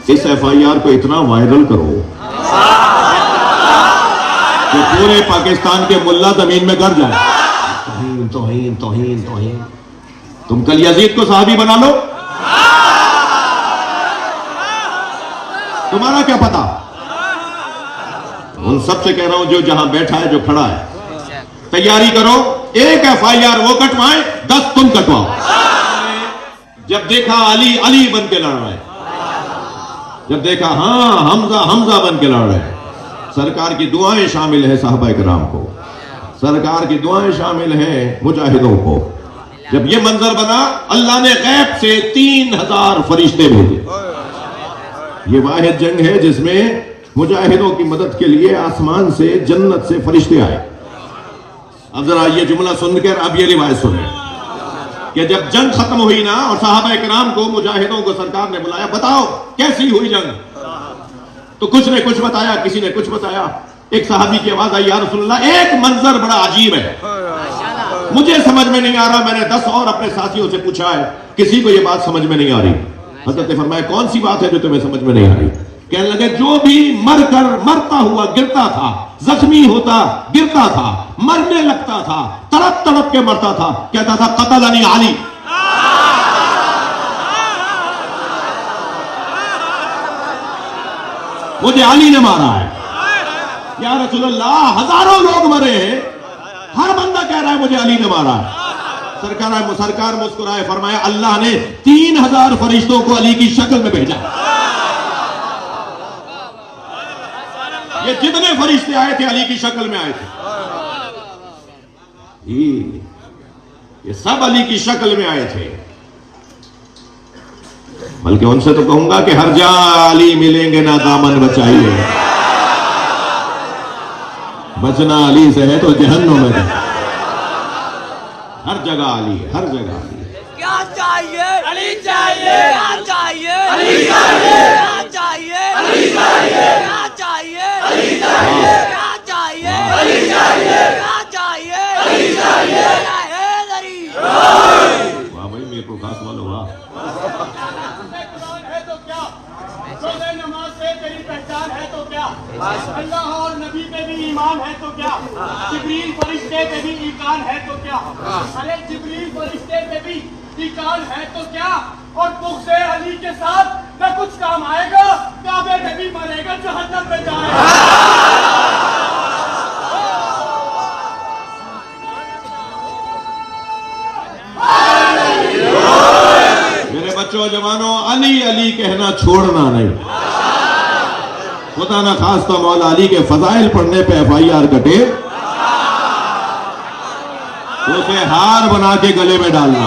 इस FIR को इतना वायरल करो कि पूरे पाकिस्तान के मुल्ला जमीन में गिर जाए। तौहीन तौहीन तौहीन तौहीन। तुम कल यजीद को सहाबी बना लो, तुम्हारा क्या पता। उन सबसे कह रहा हूं जो जहां बैठा है, जो खड़ा है, तैयारी करो। एक FIR वो कटवाए, 10 तुम कटवाओ। जब देखा अली अली बन के लड़ रहे, जब देखा हां हमजा हमजा बन के लड़ रहे, सरकार की दुआएं शामिल है साहबा किराम को, सरकार की दुआएं शामिल हैं मुजाहिदों को। जब ये मंजर बना, अल्लाह ने गैब से 3000 फरिश्ते भेजे। ये वाहिद जंग है जिसमें मुजाहिदों की मदद के लिए आसमान से, जन्नत से फरिश्ते आए। अब जरा ये जुमला सुनकर अब ये रिवायत सुने कि जब जंग खत्म हुई ना और साहबा किराम को, मुजाहिदों को सरकार ने बुलाया, बताओ कैसी हुई जंग। तो कुछ ने कुछ बताया, किसी ने कुछ बताया। एक सहाबी की आवाज आई, या रसूलल्लाह एक मंजर बड़ा अजीब है, मुझे समझ में नहीं आ रहा। मैंने 10 और अपने साथियों से पूछा है, किसी को यह बात समझ में नहीं आ रही। हजरत ने फरमाया, कौन सी बात है जो तुम्हें समझ में नहीं आ रही। कहने लगे, जो भी मरता हुआ गिरता था, जख्मी होता गिरता था, मरने लगता था, तड़प तड़प के मरता था, कहता था कतलनी अली। मुझे अली ने मारा है। या रसूलल्लाह हजारों लोग मरे हैं, हर बंदा कह रहा है मुझे अली ने मारा है। सरकार मुस्कुराए, फरमाया अल्लाह ने 3000 फरिश्तों को अली की शक्ल में भेजा। ये जितने फरिश्ते आए थे अली की शक्ल में आए थे, ये सब अली की शक्ल में आए थे। बल्कि उनसे तो कहूंगा कि हर जा अली मिलेंगे ना दामन बचाइए, बचना अली से है तो जहन्नुम में है। हर जगह अली है, हर जगह अली है। क्या चाहिए? अली चाहिए। क्या चाहिए? अली चाहिए। क्या चाहिए? अली चाहिए। क्या चाहिए? अली चाहिए। क्या चाहिए? अली चाहिए। क्या चाहिए? अली चाहिए। वाह भाई, मेरे को खास मालूम हुआ। नमाज से तेरी पहचान है तो क्या, अल्लाह और नबी पे भी ईमान है तो क्या, जिब्रील फरिश्ते पे भी ईमान है तो क्या, अरे जिब्रील फरिश्ते पे भी ईमान है तो क्या, और बुग़्ज़े अली के साथ न कुछ काम आएगा, काबे में भी मरेगा, जहन्नम में जाएगा। मेरे बच्चों जवानों, अली अली कहना छोड़ना नहीं। खुदा ना खास्ता मौला अली के फजाइल पढ़ने पे FIR कटे तो उसे हार बना के गले में डालना,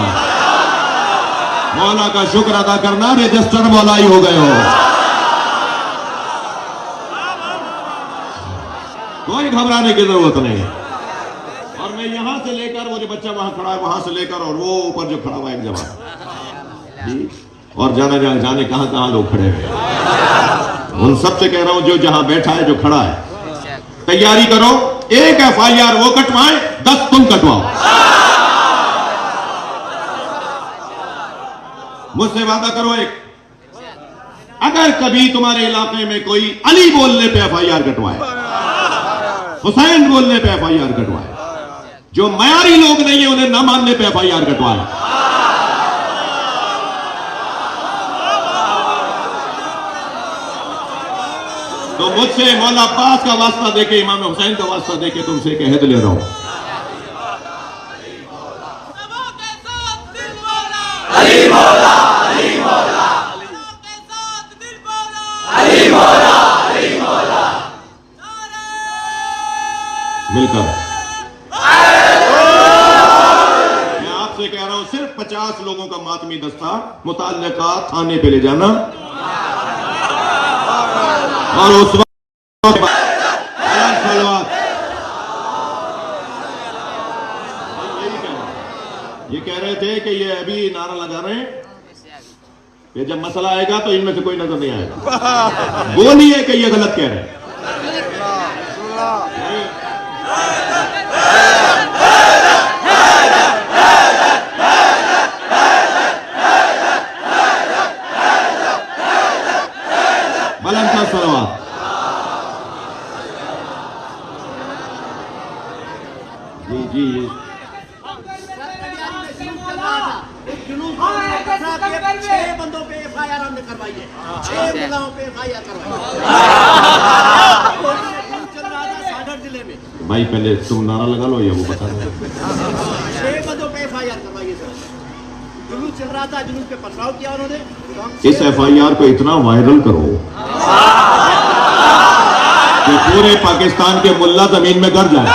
मौला का शुक्र अदा करना, रजिस्टर मौला ही हो गए हो। कोई घबराने की जरूरत नहीं है। और मैं यहां से लेकर, वो जो बच्चा वहां खड़ा है वहां से लेकर, और वो ऊपर जो खड़ा हुआ एक जवान, और जाने कहां कहां लोग खड़े हुए, उन सबसे कह रहा हूं जो जहां बैठा है, जो खड़ा है, तैयारी करो। एक FIR वो कटवाए, 10 तुम कटवाओ। मुझसे वादा करो एक, अगर कभी तुम्हारे इलाके में कोई अली बोलने पे FIR कटवाए, हुसैन बोलने पे FIR कटवाए, जो मयारी लोग नहीं है उन्हें न मानने पे FIR कटवाए, तो मुझसे मौला अब्बास का वास्ता देके, इमाम हुसैन का वास्ता देके तुमसे एक अहद ले रहा हूं। अली मौला, अली मौला, अली मौला, अली मौला, मिलकर मैं आपसे कह रहा हूं, सिर्फ 50 लोगों का मातमी दस्ता मुताल्लिका थाने पे ले जाना, और उस वक्त ये कह रहे थे कि ये अभी नारा लगा रहे हैं कि जब मसला आएगा तो इनमें से कोई नजर नहीं आएगा। वो नहीं है कि ये गलत कह रहे हैं। बुलंद कर सलवात। जी जी छह बंदों पे FIR हमने करवाई है, 6 मुल्लाओं पे FIR करवाई चल रहा था सागर जिले में। भाई पहले तुम नारा लगा लो या वो बता दो। 6 बंदों पे FIR करवाई है सर। जुलूस चल रहा था, जुलूस पे पथराव किया उन्होंने। इस FIR को इतना वायरल करो कि पूरे पाकिस्तान के मुल्ला जमीन में गिर जाए।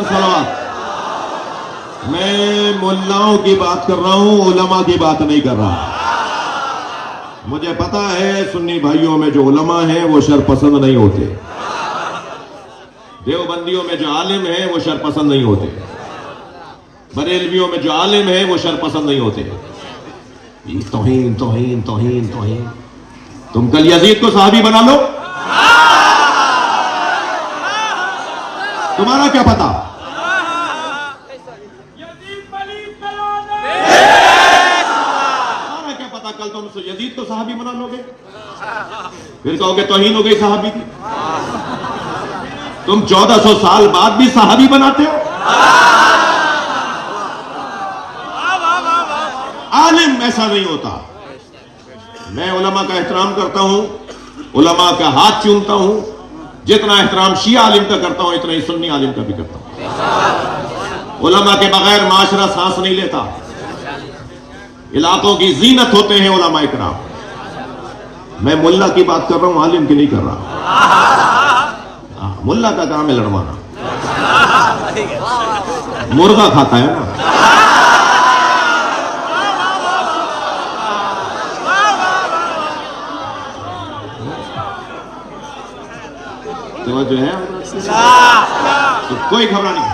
सलावत। मैं मुल्लाओं की बात कर रहा हूं, उलमा की बात नहीं कर रहा। मुझे पता है सुन्नी भाइयों में जो उलमा हैं वो शरपसंद नहीं होते, देवबंदियों में जो आलिम है वो शरपसंद नहीं होते, बरेलवियों में जो आलिम है वो शरपसंद नहीं होते। तौहीन तौहीन तौहीन तौहीन। तुम कल यजीद को सहाबी बना लो, तुम्हारा क्या पता। तुम्हारा क्या पता कल तुम यजीद को सहाबी बना लोगे, फिर कहोगे तौहीन हो गई सहाबी की। तुम 1400 साल बाद भी सहाबी बनाते हो। आलिम ऐसा नहीं होता। मैं उलमा का एहतराम करता हूं, उलमा का हाथ चूमता हूं। जितना एहतराम शिया आलिम का करता हूं इतना ही सुन्नी आलिम का भी करता हूं। उलमा के बगैर माशरा सांस नहीं लेता। इलाकों की जीनत होते हैं उलमा इकराम। मैं मुल्ला की बात कर रहा हूं, आलिम की नहीं कर रहा। मुल्ला का काम है लड़वाना, मुर्गा खाता है ना। तो जो है तो कोई घबरा नहीं।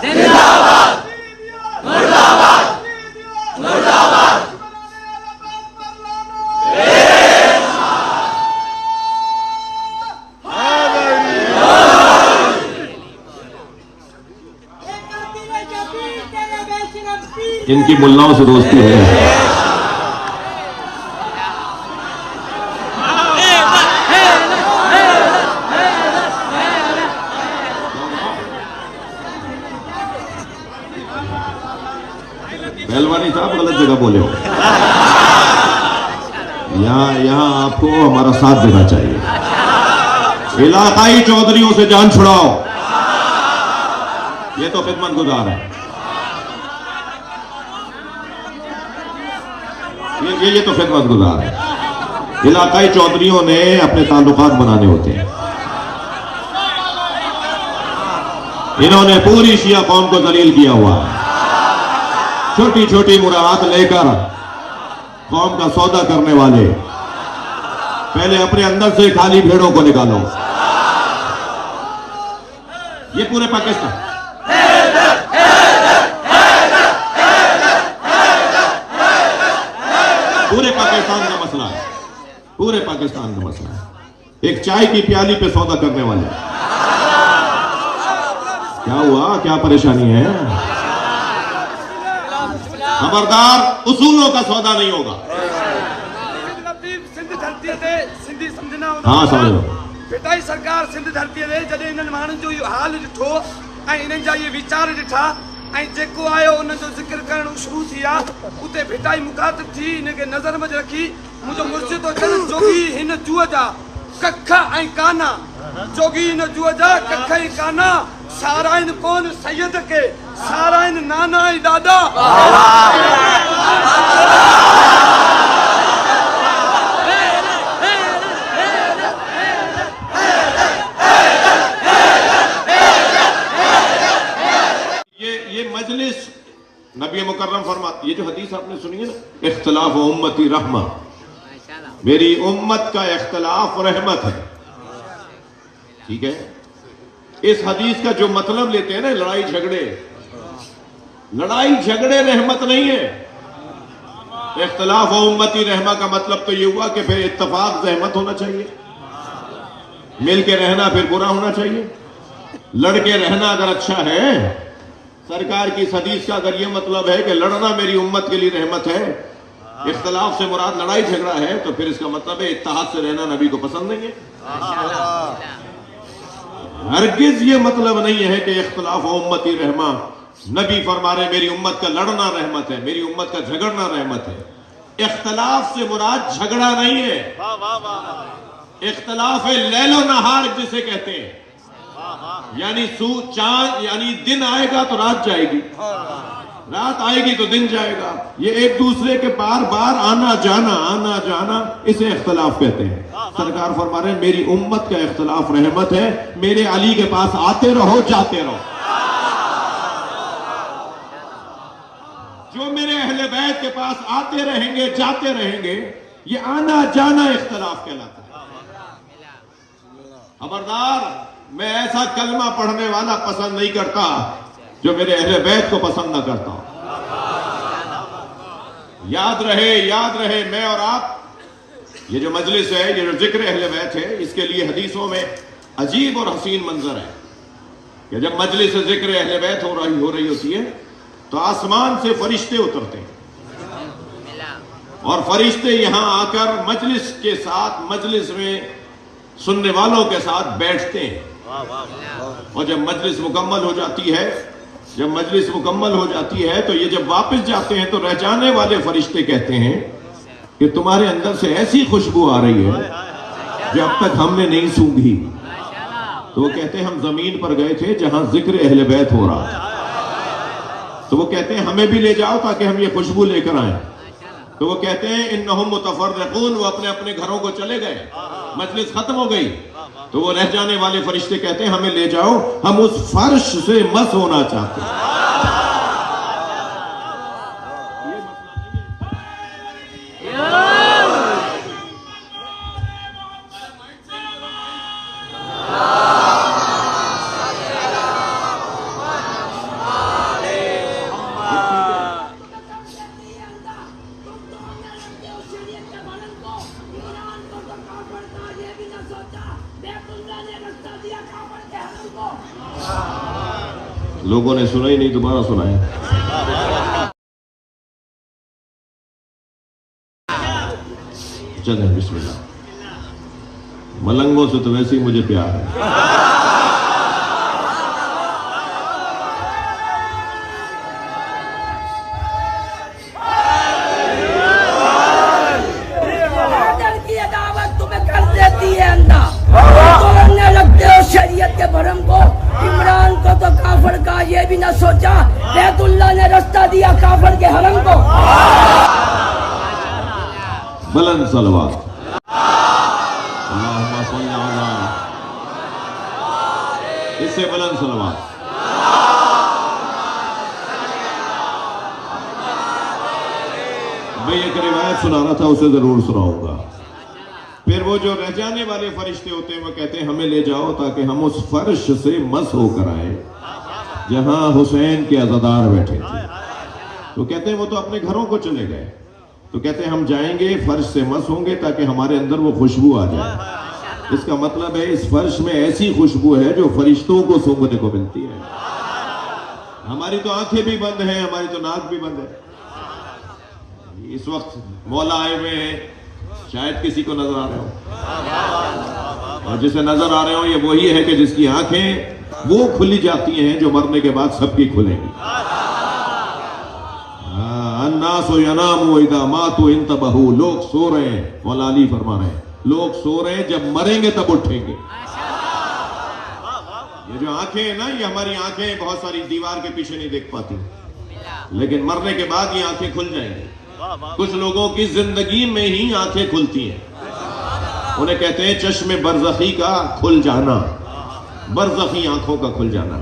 जिंदाबाद मुर्दाबाद मुर्दाबाद। इनकी मुल्लाओं से दोस्ती है। पहलवानी साहब गलत जगह बोले हो। यहाँ आपको हमारा साथ देना चाहिए। इलाकाई चौधरियों से जान छुड़ाओ, ये तो खिदमत गुजार है। ये तो खिदमत गुजार है। इलाकाई चौधरियों ने अपने ताल्लुकात बनाने होते हैं। इन्होंने पूरी शिया कौम को दलील किया हुआ है। छोटी छोटी मुराद लेकर कौम का सौदा करने वाले, पहले अपने अंदर से खाली भेड़ों को निकालो। ये पूरे पाकिस्तान का मसला है, पूरे पाकिस्तान का मसला है। एक चाय की प्याली पे सौदा करने वाले, क्या हुआ, क्या परेशानी है? खबरदार, उसूलों का सौदा नहीं होगा। सिंधी समझना हाँ समझ लो। बेटाई सरकार सिंध धरती ते जॾहिं इन्हनि माण्हुनि जो इहो हाल ॾिठो ऐं इन्हनि जा इहे वीचार ॾिठा ऐं जेको आयो उन जो ज़िक्र करणु शुरू थी आहे, उते भिटाई मुखातिब थी हिनखे नज़र में रखी मुंहिंजो मुर्शिद थो चवनि, जोगी हिन जूअ जा कख ऐं काना, जोगी हिन जूअ जा कख ऐं काना, साराइन कोन सैयद के, साराइन नाना ऐं दादा। मजलिस नबी मुकर्रम फरमाती, ये जो हदीस आपने सुनी है ना, इख्तिलाफ उम्मती रहमा, मेरी उम्मत का इख्तिलाफ रहमत है। ठीक है, इस हदीस का जो मतलब लेते हैं ना, लड़ाई झगड़े रहमत नहीं है। इख्तिलाफ उम्मती रहमा का मतलब तो ये हुआ कि फिर इत्तफाक रहमत होना चाहिए। मिल के रहना फिर बुरा होना चाहिए? लड़के रहना अगर अच्छा है, सरकार की हदीस का अगर ये मतलब है कि लड़ना मेरी उम्मत के लिए रहमत है, इख्तलाफ से मुराद लड़ाई झगड़ा है, तो फिर इसका मतलब है इत्तेहाद से रहना नबी को पसंद नहीं है। हरगिज ये मतलब नहीं है कि इख्तलाफ उम्मती रहमा। नबी फरमा रहे मेरी उम्मत का लड़ना रहमत है, मेरी उम्मत का झगड़ना रहमत है। इख्तलाफ से मुराद झगड़ा नहीं है, इख्तलाफ है लैलो नहार जिसे कहते हैं, यानी चांद, यानी दिन आएगा तो रात जाएगी, रात आएगी तो दिन जाएगा। ये एक दूसरे के बार बार आना जाना, इसे इख्तलाफ कहते हैं। सरकार फरमा रहे मेरी उम्मत का इख्तलाफ रहमत है, मेरे अली के पास आते रहो जाते रहो। जो मेरे अहले बैत के पास आते रहेंगे जाते रहेंगे, ये आना जाना इख्तलाफ कहलाता है। खबरदार, मैं ऐसा कलमा पढ़ने वाला पसंद नहीं करता जो मेरे अहले बैत को पसंद ना करता हूं। याद रहे मैं और आप, ये जो मजलिस है, ये जो जिक्र अहले बैत है, इसके लिए हदीसों में अजीब और हसीन मंजर है कि जब मजलिस जिक्र अहले बैत हो रही होती है तो आसमान से फरिश्ते उतरते हैं और फरिश्ते यहां आकर मजलिस के साथ, मजलिस में सुनने वालों के साथ बैठते हैं। और जब मजलिस मुकम्मल हो जाती है, तो ये जब वापस जाते हैं तो रह जाने वाले फरिश्ते कहते हैं कि तुम्हारे अंदर से ऐसी खुशबू आ रही है जो अब तक हमने नहीं सूंघी। तो वो कहते हैं हम जमीन पर गए थे जहां जिक्र अहले बैत हो रहा था। तो वो कहते हैं हमें भी ले जाओ ताकि हम ये खुशबू लेकर आए। तो वो कहते हैं इन्नहुम मुतफर्रिकून, वो अपने अपने घरों को चले गए, मजलिस खत्म हो गई। तो वो रह जाने वाले फरिश्ते कहते हैं हमें ले जाओ, हम उस फर्श से मस होना चाहते हैं। लोगों ने सुना ही नहीं, दोबारा सुनाया। चलें बिस्मिल्लाह। मलंगों से तो वैसे ही मुझे प्यार है। ये भी ना सोचा बैतुल्लाह ने रास्ता दिया काफर के हरम को। बुलंद सलवात। अल्लाहुम्मा सल्ली अला, इससे बुलंद सलवात। मैं एक रिवायत सुना रहा था, उसे जरूर सुनाऊंगा। फिर वो जो रह जाने वाले फरिश्ते होते हैं वो कहते हैं हमें ले जाओ ताकि हम उस फर्श से मस होकर आए जहां हुसैन के अज़ादार बैठे थे। तो कहते हैं वो तो अपने घरों को चले गए। तो कहते हैं हम जाएंगे, फर्श से मस होंगे ताकि हमारे अंदर वो खुशबू आ जाए। इसका मतलब है इस फर्श में ऐसी खुशबू है जो फरिश्तों को सूंघने को मिलती है। हमारी तो आंखें भी बंद हैं, हमारी तो नाक भी बंद है। इस वक्त मौला आए हुए हैं, शायद किसी को नजर आ रहे हो, और जिसे नजर आ रहे हो ये वही है कि जिसकी आंखें वो खुली जाती हैं जो मरने के बाद सबकी खुलेंगी। अन्नासु यनामु इदा मातु इंतबहू, लोग सो रहे हैं, मौला अली फरमा रहे हैं लोग सो रहे हैं, जब मरेंगे तब उठेंगे। ये जो आंखें हैं ना, ये हमारी आंखें बहुत सारी दीवार के पीछे नहीं देख पाती, लेकिन मरने के बाद ये आंखें खुल जाएंगी। कुछ लोगों की जिंदगी में ही आंखें खुलती हैं, उन्हें कहते हैं चश्मे बरज़खी का खुल जाना, बरज़खी आंखों का खुल जाना।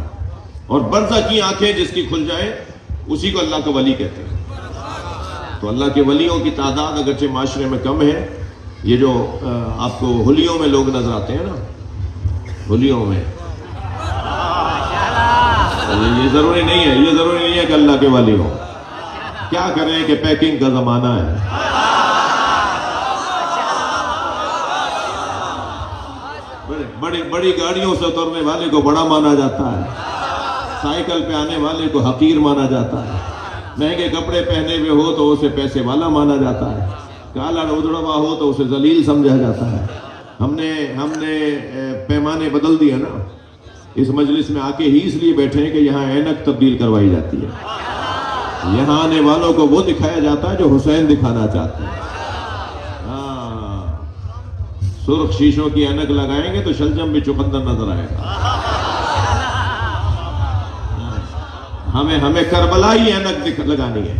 और बरज़खी आंखें जिसकी खुल जाए उसी को अल्लाह का वली कहते हैं। तो अल्लाह के वलियों की तादाद अगरचे माशरे में कम है। ये जो आपको हुलियों में लोग नजर आते हैं ना, हुलियों में, ये जरूरी नहीं है, ये जरूरी नहीं है कि अल्लाह के वली हो। क्या करें कि पैकिंग का जमाना है। बड़ी बड़ी गाड़ियों से उतरने वाले को बड़ा माना जाता है, साइकिल पे आने वाले को हकीर माना जाता है, महंगे कपड़े पहने हुए हो तो उसे पैसे वाला माना जाता है, काला उजड़ा हुआ हो तो उसे जलील समझा जाता है। हमने पैमाने बदल दिए ना। इस मजलिस में आके ही इसलिए बैठे हैं कि यहाँ ऐनक तब्दील करवाई जाती है। यहाँ आने वालों को वो दिखाया जाता है जो हुसैन दिखाना चाहते हैं। हाँ, सुर्ख शीशों की ऐनक लगाएंगे तो शलजम भी चुकंदर नजर आएगा। हमें करबलाई ऐनक लगानी है,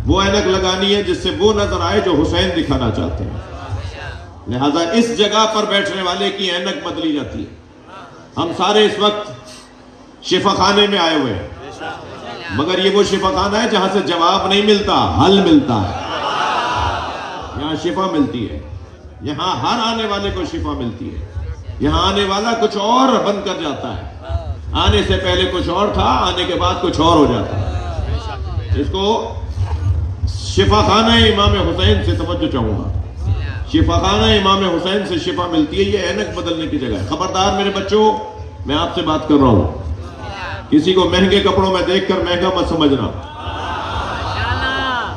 वो ऐनक लगानी है जिससे वो नजर आए जो हुसैन दिखाना चाहते हैं। लिहाजा इस जगह पर बैठने वाले की ऐनक बदली जाती है। हम सारे इस वक्त शिफाखाने में आए हुए हैं, मगर ये वो शिफाखाना है जहां से जवाब नहीं मिलता, हल मिलता है। यहाँ शिफा मिलती है, यहाँ हर आने वाले को शिफा मिलती है। यहाँ आने वाला कुछ और बनकर जाता है। आने से पहले कुछ और था, आने के बाद कुछ और हो जाता है। इसको शिफाखाना इमाम हुसैन से तवज्जो चाहूंगा। शिफाखाना इमाम हुसैन से शिफा मिलती है, ये ऐनक बदलने की जगह है। खबरदार मेरे बच्चों, मैं आपसे बात कर रहा हूं। किसी को महंगे कपड़ों में देखकर महंगा मत समझना,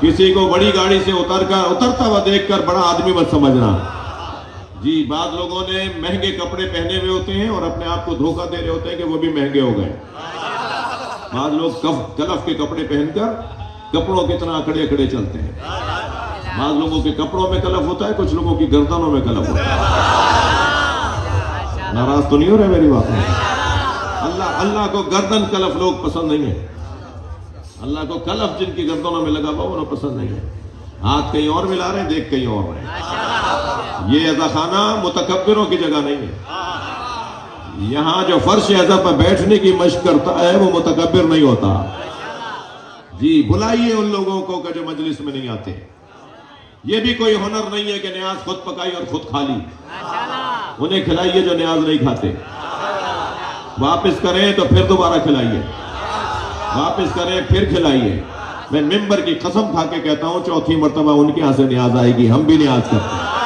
किसी को बड़ी गाड़ी से उतरता हुआ देखकर बड़ा आदमी मत समझना। जी, बाद लोगों ने महंगे कपड़े पहने हुए होते हैं और अपने आप को धोखा दे रहे होते हैं कि वो भी महंगे हो गए। बाद लोग कलफ के कपड़े पहनकर कपड़ों की तरह अकड़े अकड़े चलते हैं। बाद लोगों के कपड़ों में कलफ होता है, कुछ लोगों की गर्दनों में कलफ होता है। नाराज तो नहीं हो रहे मेरी बात में? अल्लाह को गर्दन कलफ लोग पसंद नहीं है। अल्लाह को कलफ जिनकी गर्दनों में लगा हुआ उन्हें पसंद नहीं है। हाथ कहीं और मिला रहे, देख कहीं और रहे। ये अज़ाखाना मुतकब्बिरों की जगह नहीं है। यहाँ जो फर्श अज़ा पर बैठने की मशक करता है वो मुतकब्बिर नहीं होता। जी, बुलाइए उन लोगों को जो मजलिस में नहीं आते। ये भी कोई हुनर नहीं है कि न्याज खुद पकाई और खुद खा ली। उन्हें खिलाइए जो न्याज नहीं खाते। वापस करें तो फिर दोबारा खिलाइए, वापस करें फिर खिलाइए। मैं मिंबर की कसम खा के कहता हूं, चौथी मर्तबा उनके यहां से न्याज आएगी। हम भी न्याज करते हैं।